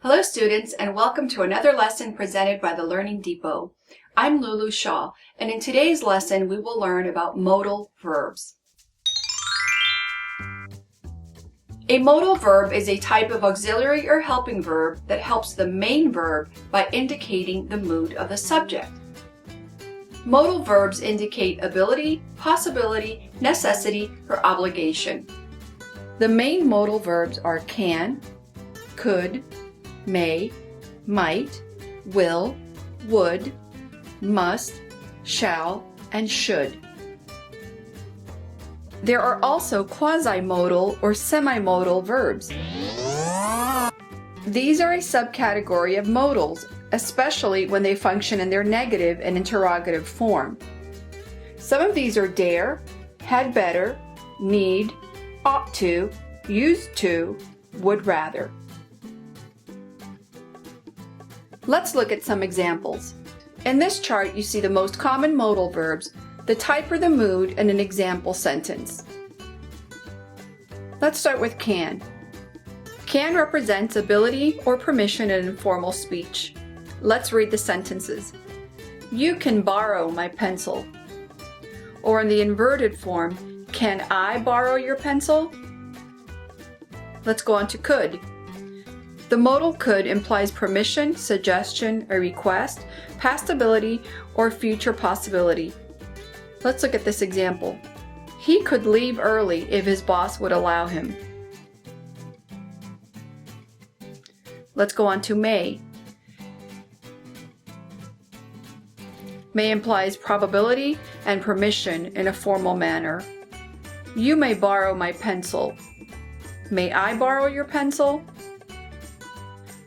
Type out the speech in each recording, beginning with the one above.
Hello students, and welcome to another lesson presented by the Learning Depot. I'm Lulu Shaw, and in today's lesson we will learn about modal verbs. A modal verb is a type of auxiliary or helping verb that helps the main verb by indicating the mood of the subject. Modal verbs indicate ability, possibility, necessity, or obligation. The main modal verbs are can, could, may, might, will, would, must, shall, and should. There are also quasi-modal or semi-modal verbs. These are a subcategory of modals, especially when they function in their negative and interrogative form. Some of these are dare, had better, need, ought to, used to, would rather. Let's look at some examples. In this chart, you see the most common modal verbs, the type or the mood, and an example sentence. Let's start with can. Can represents ability or permission in informal speech. Let's read the sentences. You can borrow my pencil. Or in the inverted form, can I borrow your pencil? Let's go on to could. The modal could implies permission, suggestion, a request, past ability, or future possibility. Let's look at this example. He could leave early if his boss would allow him. Let's go on to may. May implies probability and permission in a formal manner. You may borrow my pencil. May I borrow your pencil?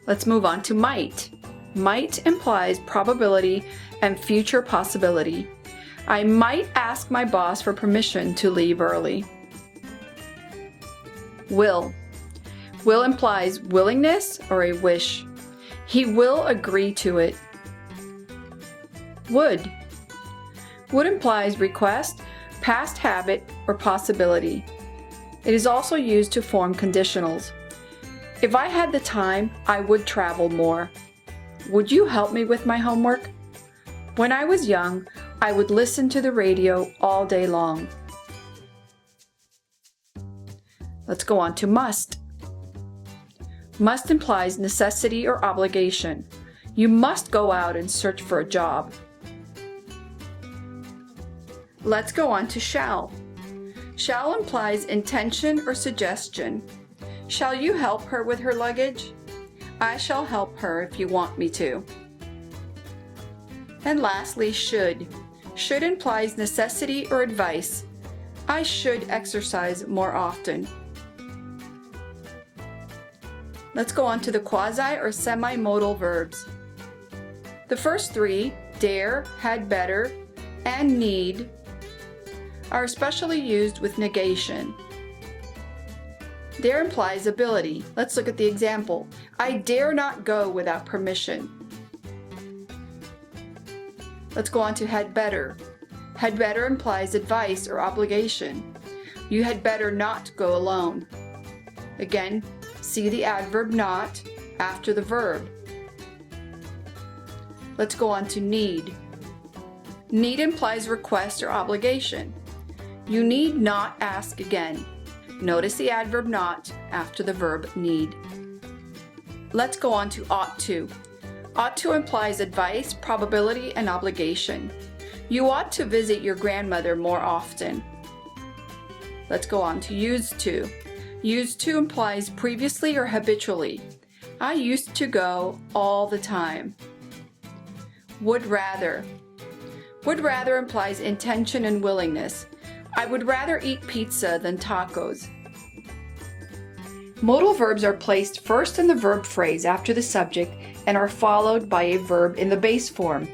Let's move on to might. Might implies probability and future possibility. I might ask my boss for permission to leave early. Will. Will implies willingness or a wish. He will agree to it. Would. Would implies request, past habit, or possibility. It is also used to form conditionals. If I had the time, I would travel more. Would you help me with my homework? When I was young, I would listen to the radio all day long. Let's go on to must. Must implies necessity or obligation. You must go out and search for a job. Let's go on to shall. Shall implies intention or suggestion. Shall you help her with her luggage? I shall help her if you want me to. And lastly, should. Should implies necessity or advice. I should exercise more often. Let's go on to the quasi or semi-modal verbs. The first three, dare, had better, and need, are especially used with negation. Dare implies ability. Let's look at the example. I dare not go without permission. Let's go on to had better. Had better implies advice or obligation. You had better not go alone. Again, see the adverb not after the verb. Let's go on to need. Need implies request or obligation. You need not ask again. Notice the adverb not after the verb need. Let's go on to ought to. Ought to implies advice, probability, and obligation. You ought to visit your grandmother more often. Let's go on to used to. Used to implies previously or habitually. I used to go all the time. Would rather. Would rather implies intention and willingness. I would rather eat pizza than tacos. Modal verbs are placed first in the verb phrase after the subject and are followed by a verb in the base form.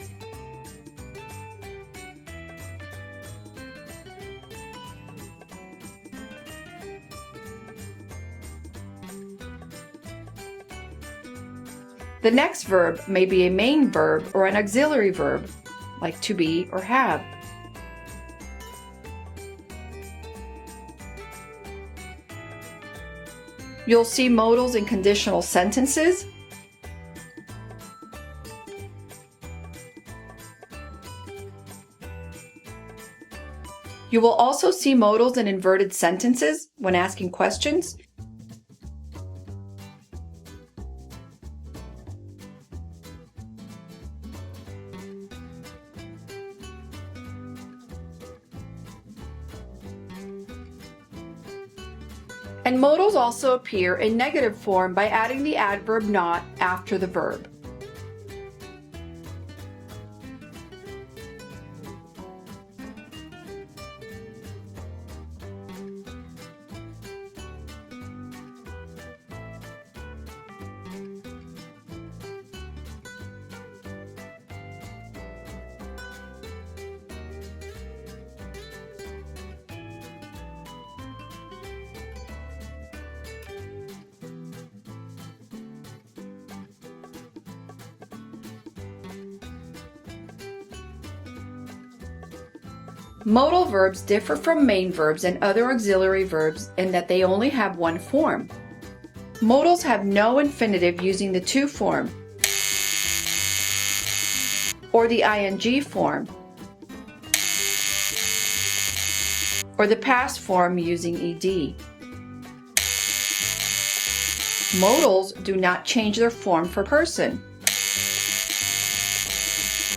The next verb may be a main verb or an auxiliary verb, like to be or have. You'll see modals in conditional sentences, You will also see modals in inverted sentences when asking questions. And modals also appear in negative form by adding the adverb not after the verb. Modal verbs differ from main verbs and other auxiliary verbs in that they only have one form. Modals have no infinitive using the to form or the ing form or the past form using ed. Modals do not change their form for person.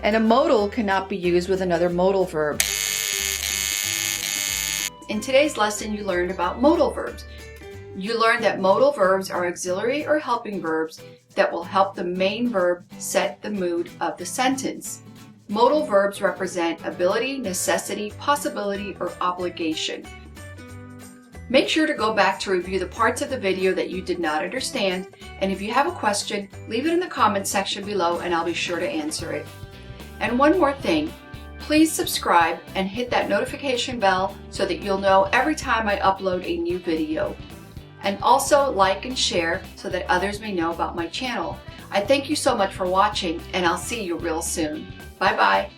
And a modal cannot be used with another modal verb. In today's lesson, you learned about modal verbs. You learned that modal verbs are auxiliary or helping verbs that will help the main verb set the mood of the sentence. Modal verbs represent ability, necessity, possibility, or obligation. Make sure to go back to review the parts of the video that you did not understand, and if you have a question, leave it in the comments section below and I'll be sure to answer it. And one more thing. Please subscribe and hit that notification bell so that you'll know every time I upload a new video. And also like and share so that others may know about my channel. I thank you so much for watching and I'll see you real soon. Bye bye.